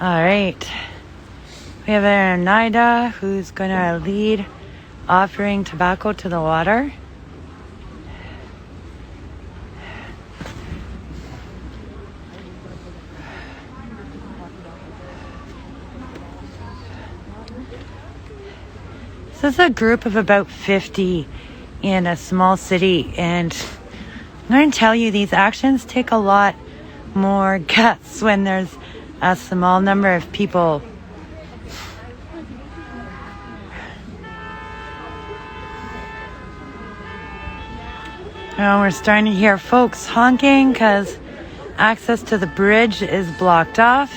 All right. We have an Oneida who's going to lead offering tobacco to the water. This is a group of about 50 in a small city, and I'm going to tell you these actions take a lot more guts when there's a small number of people. We're starting to hear folks honking because access to the bridge is blocked off,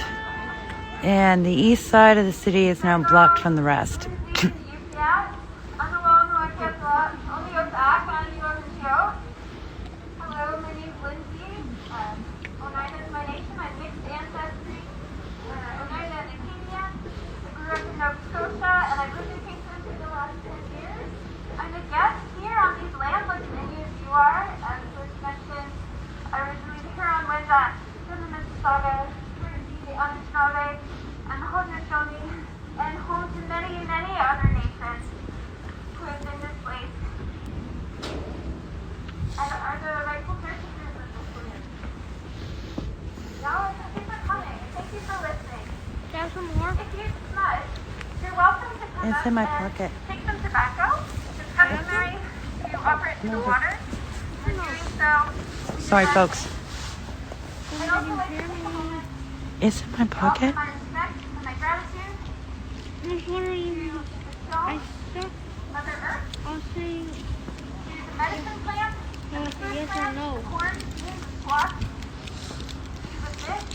and the east side of the city is now blocked from the rest. Hello, my name is Lindsay. Oneida is my nation. I have mixed ancestry. Oneida and Acadian. I grew up in Nova Scotia and I've lived in Kingston for the last 10 years. I'm a guest here on these lands, like many of you are. As was mentioned, originally the Huron-Wendat, from the Mississauga Haudenosaunee, and the Haudenosaunee, and home to many, many other nations who have been displaced and are the rightful purchasers of this land. Y'all, thank you for coming, and thank you for listening. Can I have some more? If you smudge, you're welcome to come It's up in my and pocket. take some tobacco. It's customary to offer it to the water. For doing so, Sorry, folks. I'd also like to take a moment It's in my to offer pocket. my respect and my gratitude Just wondering, to the I stone, stuck Mother Earth, on saying to the medicine plant, and the food yes or plant, no. the corn, beans, squash, to the fish,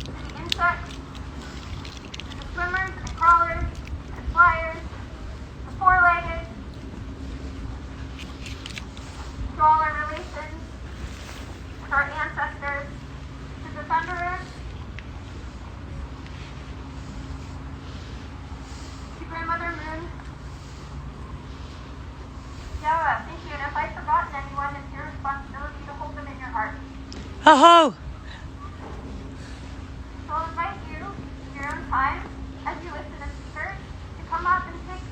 to the insects, to the swimmers and crawlers and flyers, the four-legged, to all our relations, to our ancestors, to the thunderers, to Grandmother Moon. Yeah, thank you. And if I've forgotten anyone, it's your responsibility to hold them in your heart. Ho-ho! So I'll invite you, in your own time, as you listen to speakers, to come up and take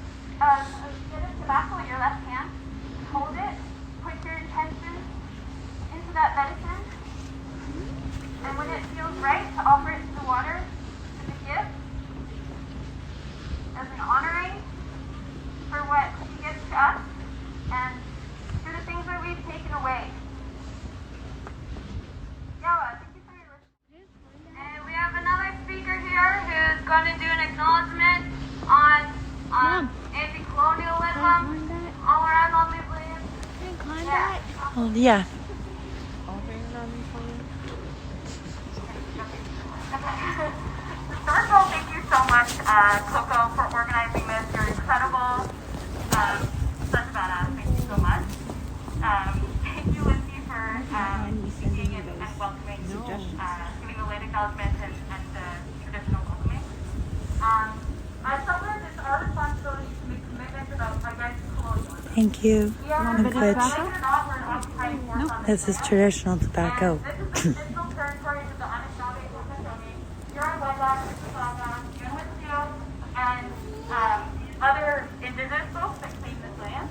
a bit of tobacco in your left hand, and hold it, put your intention into that medicine, and when it feels right, to offer it to the water as a gift, as an honoring for what he gives to us, and for the things that we've taken away. Yeah, thank you for your listening. And we have another speaker here who's going to do an acknowledgement on anti-colonialism all around on these lands. Yeah. Oh, yeah. First of all, thank you so much, Coco, for organizing this. You're incredible. Such a badass. Thank you so much. Thank you, Lindsay, for speaking and welcoming, giving the land acknowledgement and the traditional welcoming. As settlers, it's our responsibility to make commitments against colonialism. Thank you. We are, I'm believe good. it or not, we're an occupying force on This is traditional tobacco. and this is the traditional territories of the Anishinaabe, Haudenosaunee, Huron-Wendat, Mississauga, Wedzin, and other indigenous folks that claim this land,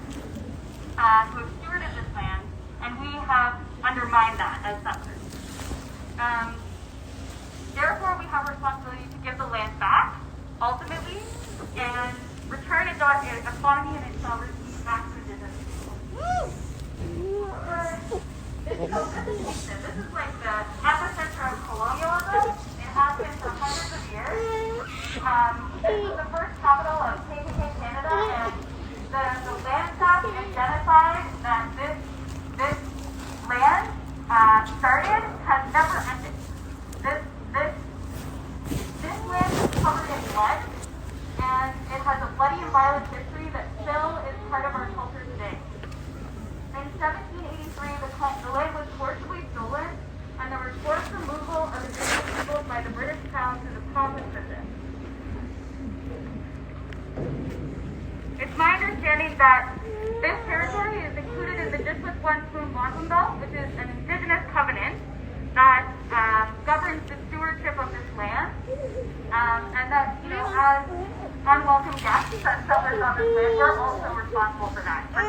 who have stewarded this land, and we have undermined that as settlers. Therefore, we have a responsibility to give the land back, ultimately, and return its autonomy and its sovereignty back to indigenous people. This is Kingston. This is like the epicenter of colonialism. It has been for hundreds of years. This was the first capital of KKK Canada, and the land theft and genocide that this land started has never ended. This land is covered in blood, and it has a bloody and violent history that still is part of our culture today. In 1783, the land was forcibly stolen, and there was forced removal of indigenous peoples by the British Crown to the province of this. It's my understanding that this territory is included in the District 1 Spoon Quantum Belt, which is an indigenous covenant that governs the stewardship of this land. And that, as unwelcome guests and settlers on this land, we're also responsible for that, for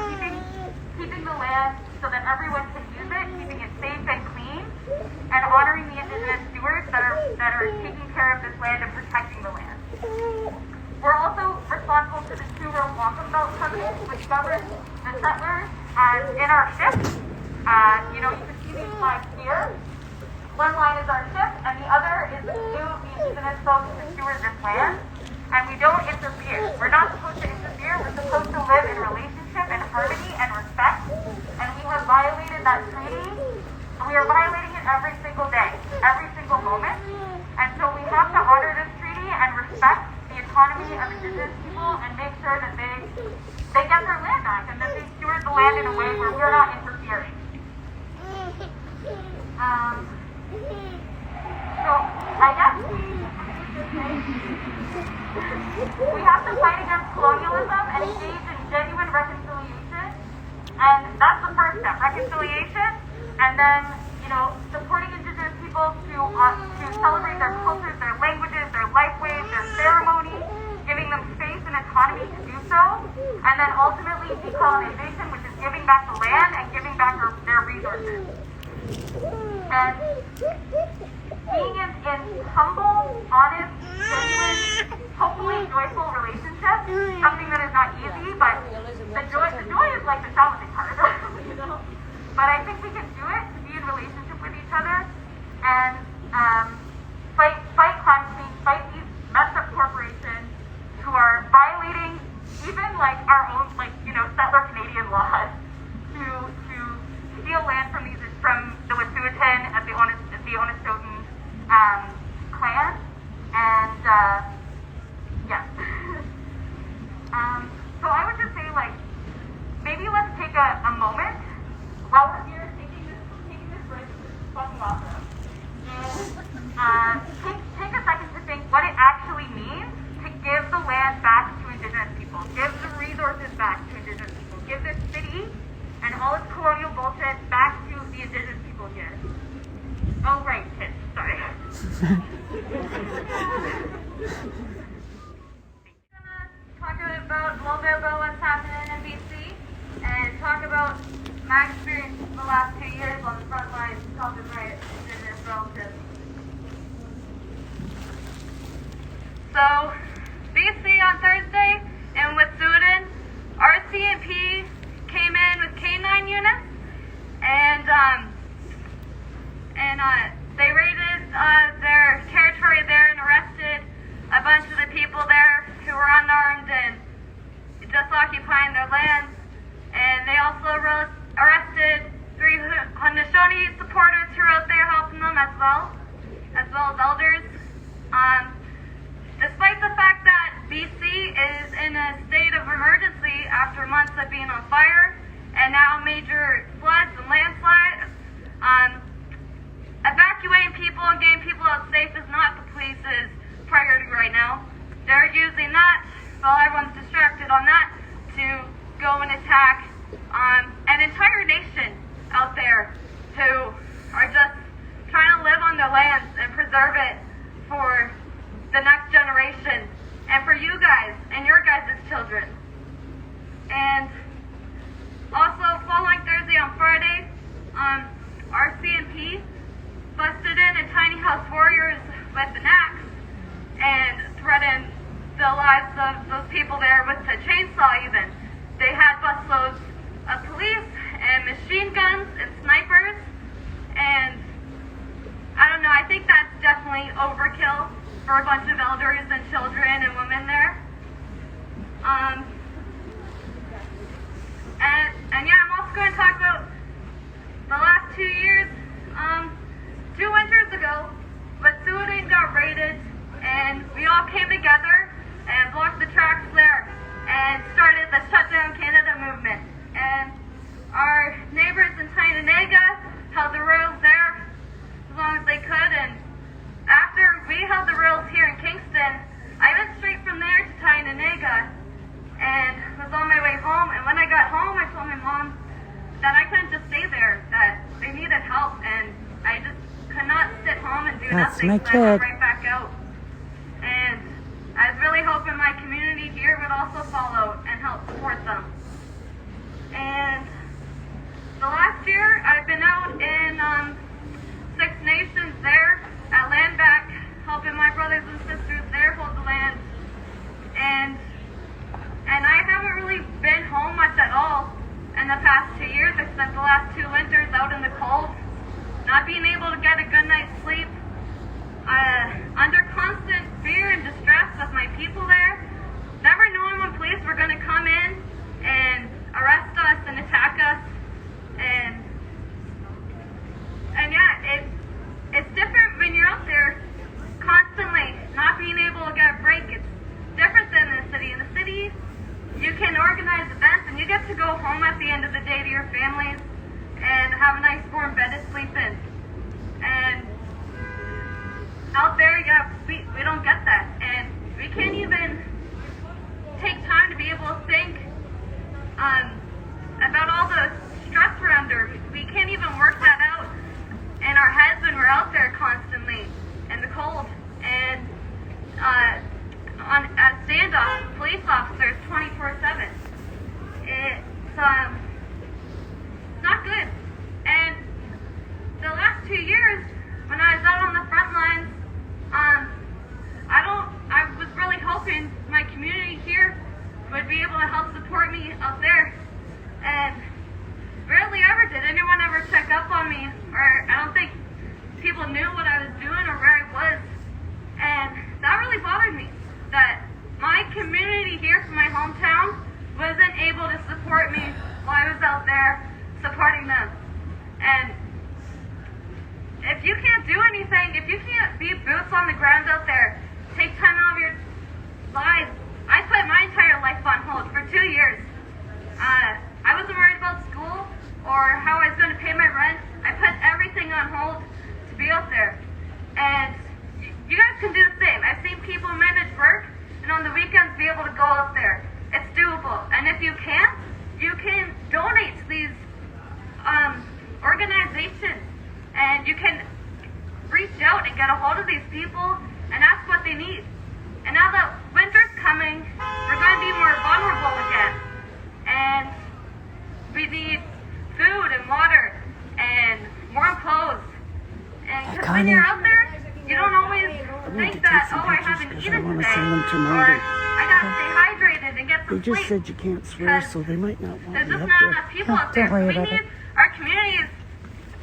keeping the land so that everyone can use it, keeping it safe and clean, and honoring the Indigenous stewards that are taking care of this land and protecting the land. We're also responsible for the Huron-Wendat covenant, which governs the settlers. And in our ship, you can see these flags here. One line is our ship, and the other is to the Indigenous folks who steward this land. And we don't interfere. We're not supposed to interfere. We're supposed to live in relationship and harmony and respect. And we have violated that treaty. We are violating it every single day, every single moment. And so we have to honor this treaty and respect the autonomy of Indigenous people and make sure that they get their land back and that they steward the land in a way where we're not interfering. So I guess we have to fight against colonialism and engage in genuine reconciliation. And that's the first step, reconciliation. And then, supporting Indigenous people to celebrate their cultures, their languages, their lifeways, their ceremonies, giving them space and autonomy to do so. And then ultimately decolonization, which is giving back the land and giving back their resources. And being in humble, honest, genuine, hopefully joyful relationships, something that is not easy, but the joy is like the challenging part, But I think we can do it, to be in relationship with each other and fight climate change, fight these messed up corporations who are violating even like our own settler Canadian laws to steal land from the Wet'suwet'en at the Haudenosaunee clan, and yeah. So I would just say maybe let's take a moment while we're here taking this bridge, this is fucking awesome, and take a second to think what it actually means to give the land back to Indigenous people, give the resources back to Indigenous people, give this city and all its colonial bullshit back to the Indigenous people here. Oh, right, kids, sorry. I'm gonna talk a little bit about what's happening in BC and talk about my experience in the last 2 years on the front lines helping my Indigenous relatives. So, BC on Thursday in Wedzin, RCMP came in with K9 units and they raided their territory there and arrested a bunch of the people there who were unarmed and just occupying their lands. And they also arrested 3 Haudenosaunee supporters who were out there helping them as well as elders. Despite the fact that BC is in a state of emergency after months of being on fire and now major floods and landslides, evacuating people and getting people out safe is not the police's priority right now. They're using that while everyone's distracted on that to go and attack an entire nation out there who are just trying to live on their lands and preserve it for the next generation and for you guys and your guys' children. And also following Thursday on Friday, RCMP busted in a tiny house warriors with an axe and threatened the lives of those people there with a chainsaw even. They had busloads of police and machine guns and snipers, and I don't know, I think that's definitely overkill for a bunch of elders and children and women there. And yeah, I'm also going to talk about the last 2 years. 2 winters ago, Wet'suwet'en got raided, and we all came together and blocked the tracks there and started the Shut Down Canada movement. And our neighbors in Tyinenega held the rails there as long as they could, and after we held the rails here in Kingston, I went straight from there to Tyinenega and was on my way home. And when I got home, I told my mom that I couldn't just stay there, that they needed help, and I just could not sit home and do That's nothing. my So I kid. went right back out. would also follow and help support them. And the last year, I've been out in Six Nations there at land back, helping my brothers and sisters there hold the land. And I haven't really been home much at all in the past 2 years. I spent the last 2 winters out in the cold, not being able to get a good night's sleep, under constant fear and distress with my people there, never knowing when police were going to come in and arrest us and attack us. And yeah, it's different when you're out there constantly not being able to get a break. It's different than in the city. In the city, you can organize events and you get to go home at the end of the day to your families and have a nice warm bed to sleep in. And out there, yeah, we don't get that. And we can't even take time to be able to think about all the stress we're under. We can't even work that out in our heads when we're out there constantly in the cold. And as standoff police officers 24/7. It's not good. And the last 2 years, when I was out on the front lines, I was really hoping my community here would be able to help support me out there. And rarely ever did anyone ever check up on me, or I don't think people knew what I was doing or where I was. And that really bothered me, that my community here from my hometown wasn't able to support me while I was out there supporting them. And if you can't do anything, if you can't be boots on the ground out there, take time out of your lives. I put my entire life on hold for 2 years. I wasn't worried about school or how I was going to pay my rent. I put everything on hold to be out there. And you guys can do the same. I've seen people manage work and on the weekends be able to go out there. It's doable. And if you can't, you can donate to these organizations. And you can reach out and get a hold of these people and ask what they need. And now that winter's coming, we're going to be more vulnerable again. And we need food and water and warm clothes. And because when you're out there, you don't always think that, oh, I haven't eaten today, or I got to stay hydrated and get some They just sleep. said you can't swear, so they might not want There's you just up not there. enough people out there. Don't worry So we about need our communities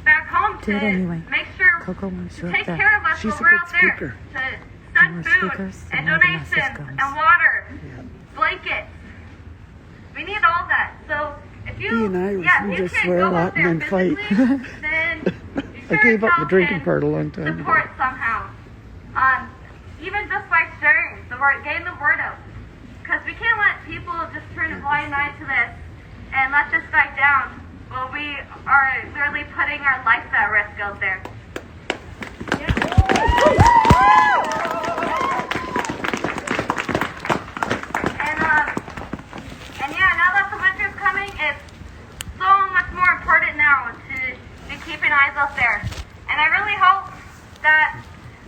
back home Do it to anyway. make sure Coco wants to you up take there. care of us She's while a we're good out there. speaker. To And send we're food speakers, and the more the message donations goes. and water, Yeah. blankets. We need all that. So if you, He and Irish, we you just can't swear a go lot out there and then fight. physically, then you I gave up the yourself drinking can part a long time ago. support somehow. Even just by sharing the word, getting the word out. Because we can't let people just turn a blind eye to this and let this die down while we are literally putting our life at risk out there. And yeah, now that the winter's coming, it's so much more important now to be keeping eyes out there. And I really hope that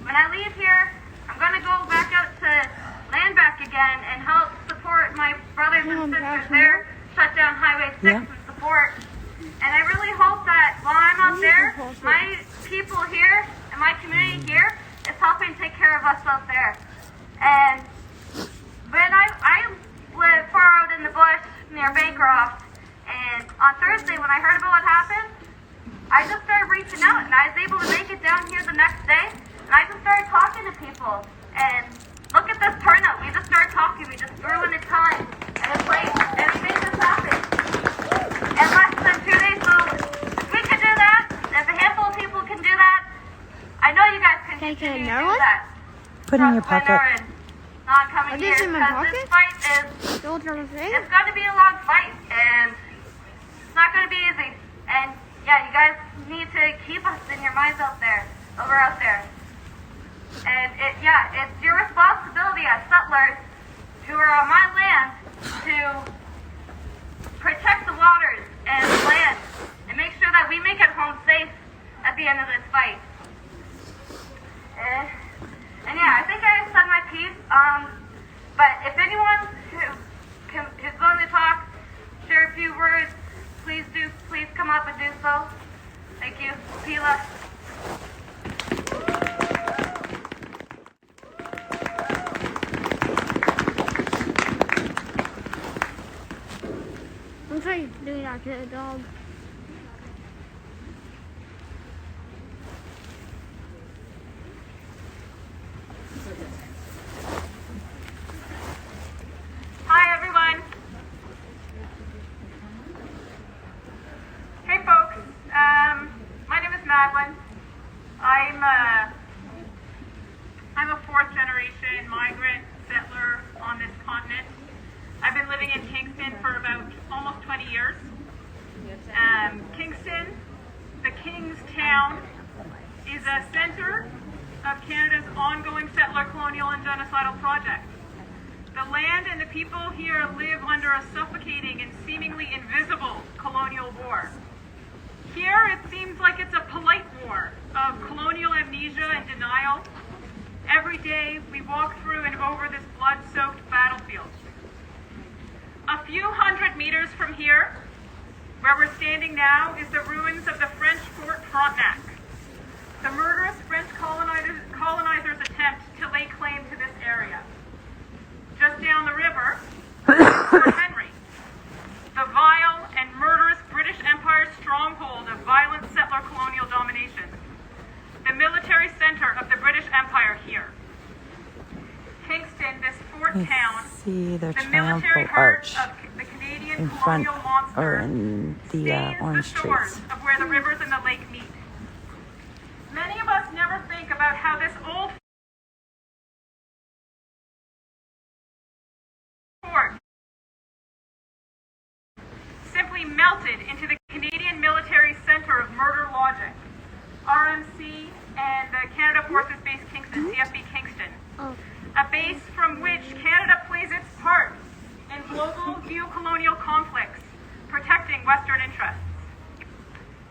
when I leave here, I'm going to go back out to land back again and help support my brothers and sisters there, shut down Highway 6 and support. And I really hope that while I'm out there, my people here and my community here is helping take care of us out there. And when I live far out in the bush near Bancroft, and on Thursday when I heard about what happened, I just started reaching out, and I was able to make it down here the next day, and I just started talking to people. And look at this turnout. We just started talking. We just threw in a ton, and it's like, and we made this happen. In less than 2 days, so if we can do that, if a handful of people can do that, I know you guys can continue to do that. Put in your pocket. Not coming What here, is in my because this pocket? fight is, Still trying to say? it's going to be a long fight, and it's not going to be easy. And yeah, you guys need to keep us in your minds out there, while we're out there. And it's your responsibility as settlers who are on my land to protect the waters and the land and make sure that we make it home safe at the end of this fight. And yeah, I think I said my piece. But if anyone who his going to talk, share a few words, please come up and do so. Thank you. Pila. I'm sorry doing that to the dog. Hi, everyone. Hey, folks. My name is Madeline. I'm a fourth-generation migrant settler on this continent. I've been living in Kingston for about almost 20 years. Kingston, the King's Town, is a center of Canada's ongoing settler, colonial, and genocidal project. The land and the people here live under a suffocating and seemingly invisible colonial war. Here, it seems like it's a polite war of colonial amnesia and denial. Every day, we walk through and over this blood-soaked battlefield. A few hundred meters from here, where we're standing now, is the ruins of the French Fort Frontenac, the murderous French colonizers' attempt to lay claim to this area. Just down the river, Fort Henry, the vile and murderous British Empire's stronghold of violent settler colonial domination, the military center of the British Empire here. Kingston, this fort town, See the the military triumphal heart arch of the Canadian in front colonial monster, or in the stains orange the shores trees. of where the rivers and the lake meet. Many of us never think about how this old fort simply melted into the Canadian military center of murder logic, RMC and the Canada Forces Base Kingston, CFB Kingston, a base from which Canada plays its part in global geocolonial conflicts, protecting Western interests.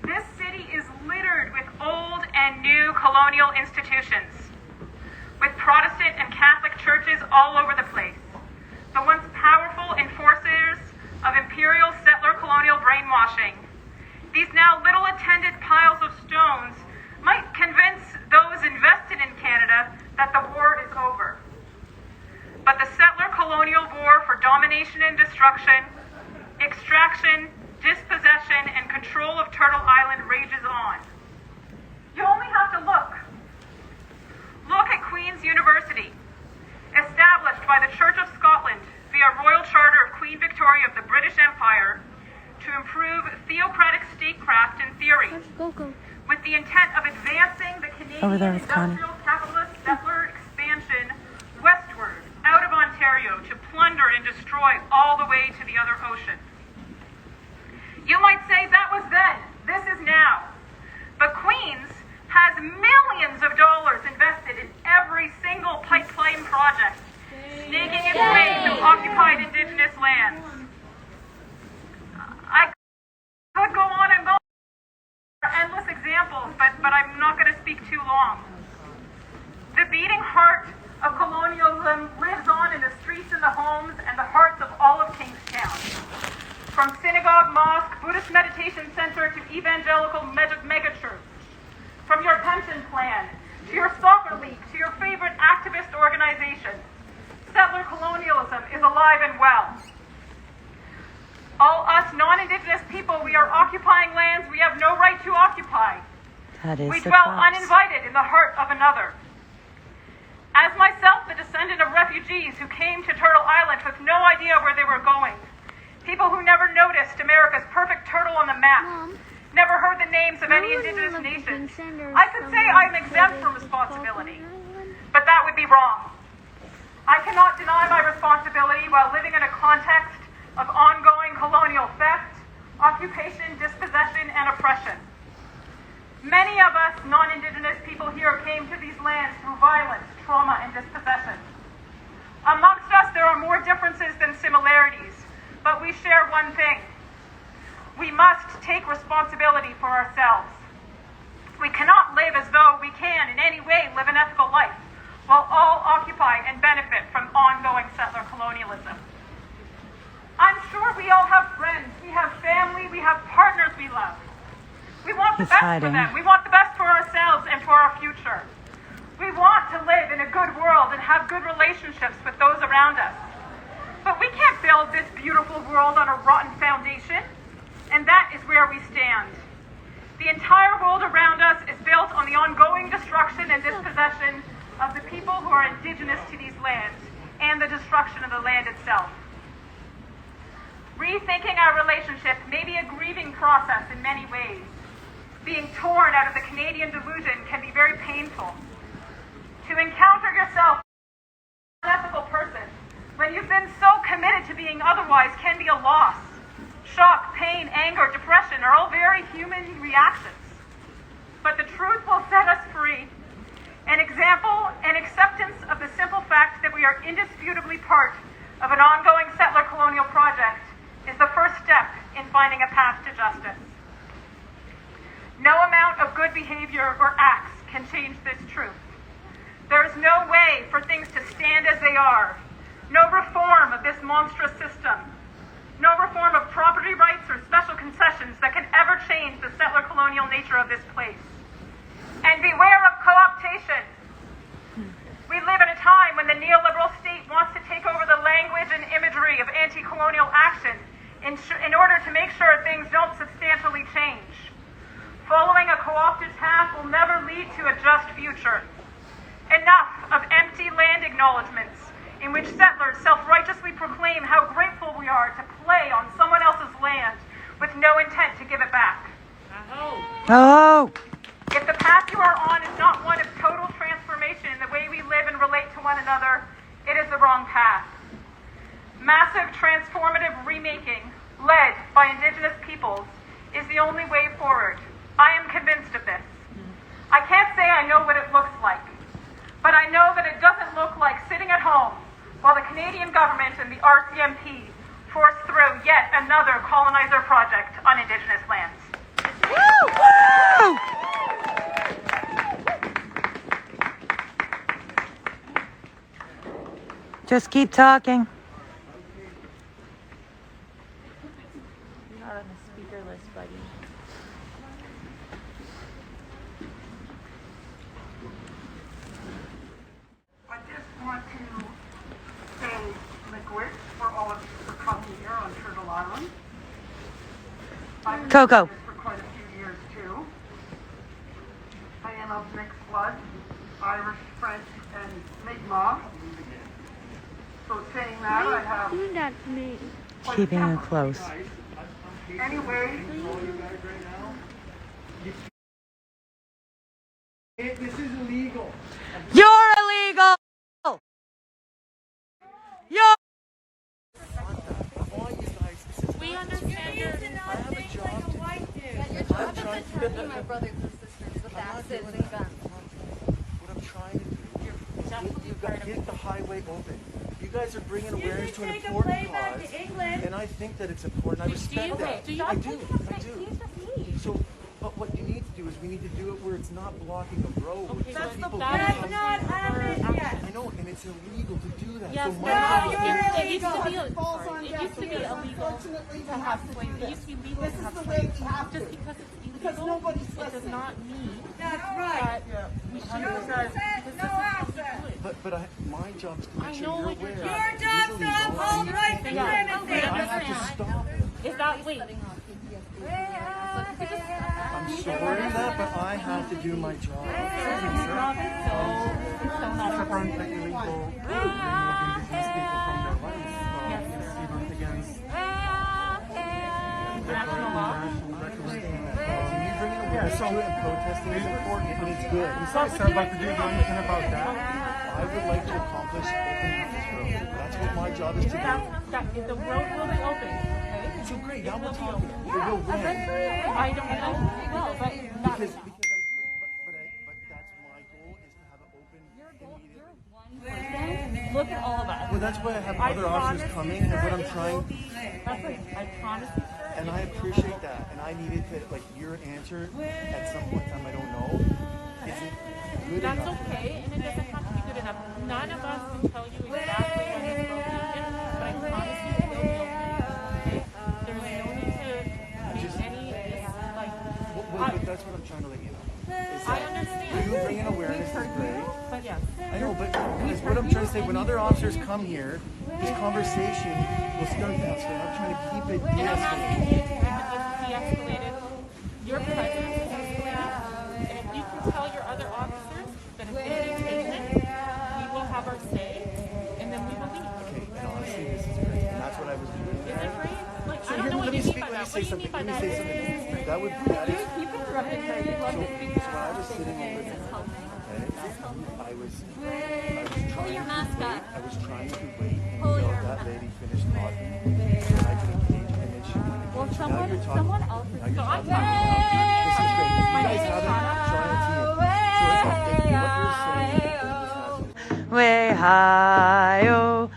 This city is littered with old and new colonial institutions, with Protestant and Catholic churches all over the place, the once powerful enforcers of imperial settler colonial brainwashing. These now little attended piles of stones might convince those invested in Canada that the war is over. But the settler colonial war for domination and destruction, extraction, dispossession, and control of Turtle Island rages on. You only have to look. Look at Queen's University, established by the Church of Scotland via Royal Charter of Queen Victoria of the British Empire to improve theocratic statecraft and theory, with the intent of advancing the Canadian industrial capitalist settler expansion westward, out of Ontario, to plunder and destroy all the way to the other ocean. You might say that was then, this is now. But Queen's has millions of dollars invested in every single pipeline project, snaking its way through occupied Indigenous lands. I could go on and go on. There are endless examples, but I'm not going to speak too long. The beating heart of colonialism lives on in the streets and the homes and the hearts of all of Kingstown. From synagogue, mosque, Buddhist meditation center to evangelical megachurch. From your pension plan, to your soccer league, to your favorite activist organization, settler colonialism is alive and well. All us non-Indigenous people, we are occupying lands we have no right to occupy. We dwell uninvited in the heart of another. As myself, the descendant of refugees who came to Turtle Island with no idea where they were going, people who never noticed America's perfect turtle on the map, never heard the names of any Indigenous nations, I could say I'm exempt from responsibility, but that would be wrong. I cannot deny my responsibility while living in a context of ongoing colonial theft, occupation, dispossession, and oppression. Many of us non-Indigenous people here came to these lands through violence, trauma, and dispossession. Amongst us, there are more differences than similarities, but we share one thing. We must take responsibility for ourselves. We cannot live as though we can in any way live an ethical life, while all occupy and benefit from ongoing settler colonialism. we have partners we love. We want the He's best hiding. for them. We want the best for ourselves and for our future. We want to live in a good world and have good relationships with those around us. But we can't build this beautiful world on a rotten foundation, and that is where we stand. The entire world around us is built on the ongoing destruction and dispossession of the people who are indigenous to these lands and the destruction of the land itself. Rethinking our relationship may be a grieving process in many ways. Being torn out of the Canadian delusion can be very painful. To encounter yourself as an ethical person when you've been so committed to being otherwise can be a loss. Shock, pain, anger, depression are all very human reactions. But the truth will set us free. An example and acceptance of the simple fact that we are indisputably part of an ongoing settler colonial project is the first step in finding a path to justice. No amount of good behavior or acts can change this truth. There is no way for things to stand as they are. No reform of this monstrous system. No reform of property rights or special concessions that can ever change the settler colonial nature of this place. And beware of co-optation. We live in a time when the neoliberal state wants to take over the language and imagery of anti-colonial action in order to make sure things don't substantially change. Following a co-opted path will never lead to a just future. Enough of empty land acknowledgements in which settlers self-righteously proclaim how grateful we are to play on someone else's land with no intent to give it back. Oh! If the path you are on is not one of total transformation in the way we live and relate to one another, it is the wrong path. Massive transformative remaking, led by Indigenous peoples, is the only way forward. I am convinced of this. I can't say I know what it looks like, but I know that it doesn't look like sitting at home while the Canadian government and the RCMP force through yet another colonizer project on Indigenous lands. Woo! Woo! Just keep talking. You're not on the speaker list, buddy. I just want to say McWick for all of you for coming here on Turtle Island. I've been Coco. here for quite a few years too. I am of mixed blood, Irish, French, and Mi'kmaq. So saying that, I have Do that to me. quite Keeping a it temper. close. Anyway, This is illegal. You're illegal! You're... We understand your I have a job to do. I'm trying to my brothers and sisters with axes and guns. What I'm trying to do is get the highway open. You guys are bringing awareness to an important cause, and I think that it's important. I respect that. Do you? I do. So, but what you need to do is we need to do it where it's not blocking a road. Okay, so that's people not can- happened yet. I know, and it's illegal to do that. Yes, so no, my it used to be illegal to have slaves. It used to be legal to have slaves. Just because it's illegal, it does not mean that we should because this is how we do it. But my job is to make I sure know you're what your aware. job It's illegal, and you- I have to understand. stop it. Is that wait? I'm sorry for that, but I have to do my job. It's so not Confront the illegal removal of Indigenous people from their lands. Even against international law. you bringing awareness to it and protesting is important and it's good. But would you like to do anything about that? I would like to accomplish opening this road. That's what my job is to do. That the road will be open. Okay. So great, now we're talking. It will win. I don't know. Well, but not. But that's my goal is to have it open immediately. Look at all of us. Well, that's why I have other officers coming, and what I'm trying, That's like, I promise you, sir. and I appreciate that, and I needed to, like, your answer at some point in time, I don't know, isn't good That's enough. okay, and it doesn't have to be good enough. None of us can tell you exactly when it's going to be open, but I promise you it will be open. Okay? There's no need to. that's what I'm trying to let you know. Is I that understand. you bringing awareness is great. But yes. I know, but guys, what I'm trying to say, when other officers come here, this conversation will start that. So I'm trying to keep it And I'm asking you de-escalated. to keep it de-escalated. Your presence is escalated. And if you can tell your other officers that it's going to be taken, we will have our say, and then we will leave. Okay, and honestly, this is great. And that's what I was doing. Is it great? Like, So I don't here, know what let me you mean speak. by Let me that. say What do you something. mean by Let me that? say something. That would. That is. Keep interrupting her. You love to speak. So when I was sitting over there, okay, I was trying your to mask wait. up. I was trying to wait Pull until your that mask. lady finished talking, and I could engage. And then she went again. Well, So now you're talking. someone else is Now you're I'm talking. This is great. If you guys haven't, try and see it. So what you're saying is not. Way high, oh,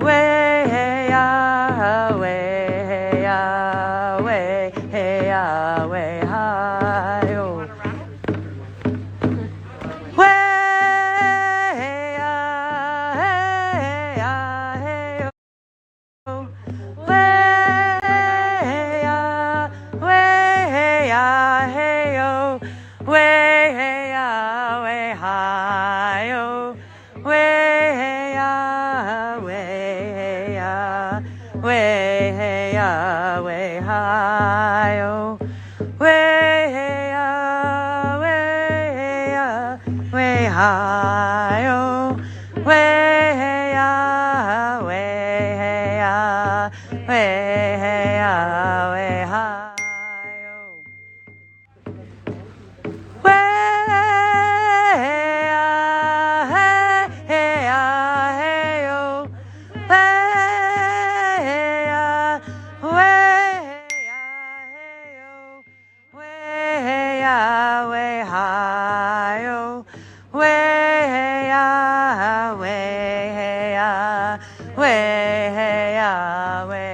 way ya, way ya, way ya, way high, oh. Way ya, hey ya, hey oh. Way ya, hey oh. Way ya, way high, oh. Way ya, way ya, way ya, way high, oh. Way ya, way ya, way high, oh. Way ya, way ya, way ya, way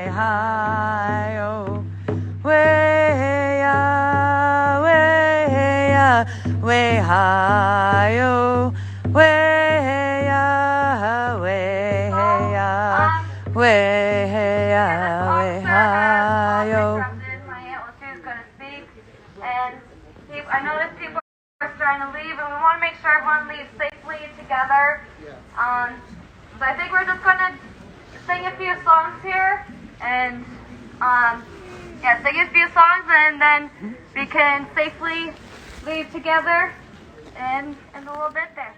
high, oh. Way high, oh, way ya, way ya, way ya, way high, oh. My Aunt Lucy is going to speak, and I noticed people are starting to leave, and we want to make sure everyone leaves safely together. So I think we're just going to sing a few songs here, and sing a few songs, and then we can safely leave together in a little bit there.